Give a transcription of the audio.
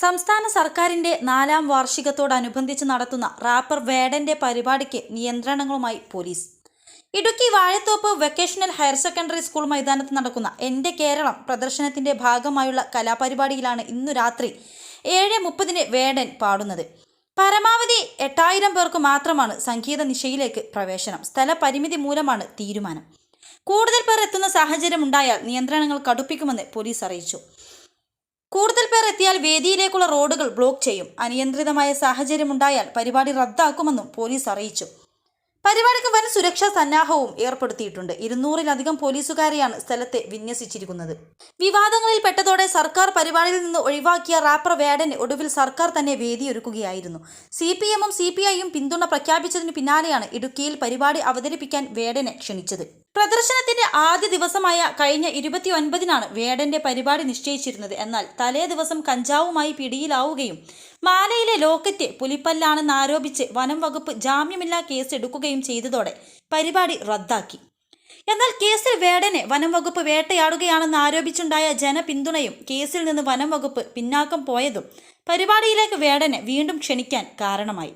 സംസ്ഥാന സർക്കാരിന്റെ 4ാം വാർഷികത്തോടനുബന്ധിച്ച് നടത്തുന്ന റാപ്പർ വേടന്റെ പരിപാടിക്ക് നിയന്ത്രണങ്ങളുമായി പോലീസ്. Idukki Vazhathope vocational higher secondary school മൈതാനത്ത് നടക്കുന്ന എൻ്റെ കേരളം പ്രദർശനത്തിന്റെ ഭാഗമായുള്ള കലാപരിപാടിയിലാണ് ഇന്നു രാത്രി 7:30 വേടൻ പാടുന്നത്. പരമാവധി 8000 പേർക്ക് മാത്രമാണ് സംഗീത നിശയിലേക്ക് പ്രവേശനം. സ്ഥലപരിമിതി മൂലമാണ് തീരുമാനം. കൂടുതൽ പേർ എത്തുന്ന സാഹചര്യമുണ്ടായാൽ നിയന്ത്രണങ്ങൾ കടുപ്പിക്കുമെന്ന് പോലീസ് അറിയിച്ചു. കൂടുതൽ പേർ എത്തിയാൽ വേദിയിലേക്കുള്ള റോഡുകൾ ബ്ലോക്ക് ചെയ്യും. അനിയന്ത്രിതമായ സാഹചര്യമുണ്ടായാൽ പരിപാടി റദ്ദാക്കുമെന്നും പോലീസ് അറിയിച്ചു. പരിപാടിക്ക് വൻ സുരക്ഷാ സന്നാഹവും ഏർപ്പെടുത്തിയിട്ടുണ്ട്. 200-ലധികം പോലീസുകാരെയാണ് സ്ഥലത്തെ വിന്യസിച്ചിരിക്കുന്നത്. വിവാദങ്ങളിൽ പെട്ടതോടെ സർക്കാർ പരിപാടിയിൽ നിന്ന് ഒഴിവാക്കിയ റാപ്പർ വേടന് ഒടുവിൽ സർക്കാർ തന്നെ വേദിയൊരുക്കുകയായിരുന്നു. CPM-ഉം CPI-യും പിന്തുണ പ്രഖ്യാപിച്ചതിന് പിന്നാലെയാണ് ഇടുക്കിയിൽ പരിപാടി അവതരിപ്പിക്കാൻ വേടനെ ക്ഷണിച്ചത്. പ്രദർശനത്തിന്റെ ആദ്യ ദിവസമായ കഴിഞ്ഞ 29-നാണ് വേടന്റെ പരിപാടി നിശ്ചയിച്ചിരുന്നത്. എന്നാൽ തലേ ദിവസം കഞ്ചാവുമായി പിടിയിലാവുകയും മാലയിലെ ലോക്കറ്റ് പുലിപ്പല്ലാണെന്നാരോപിച്ച് വനം വകുപ്പ് ജാമ്യമില്ലാ കേസ് എടുക്കുകയും ചെയ്തതോടെ പരിപാടി റദ്ദാക്കി. എന്നാൽ കേസിൽ വേടനെ വനം വകുപ്പ് വേട്ടയാടുകയാണെന്നാരോപിച്ചുണ്ടായ ജനപിന്തുണയും കേസിൽ നിന്ന് വനം വകുപ്പ് പിന്നാക്കം പോയതും പരിപാടിയിലേക്ക് വേടനെ വീണ്ടും ക്ഷണിക്കാൻ കാരണമായി.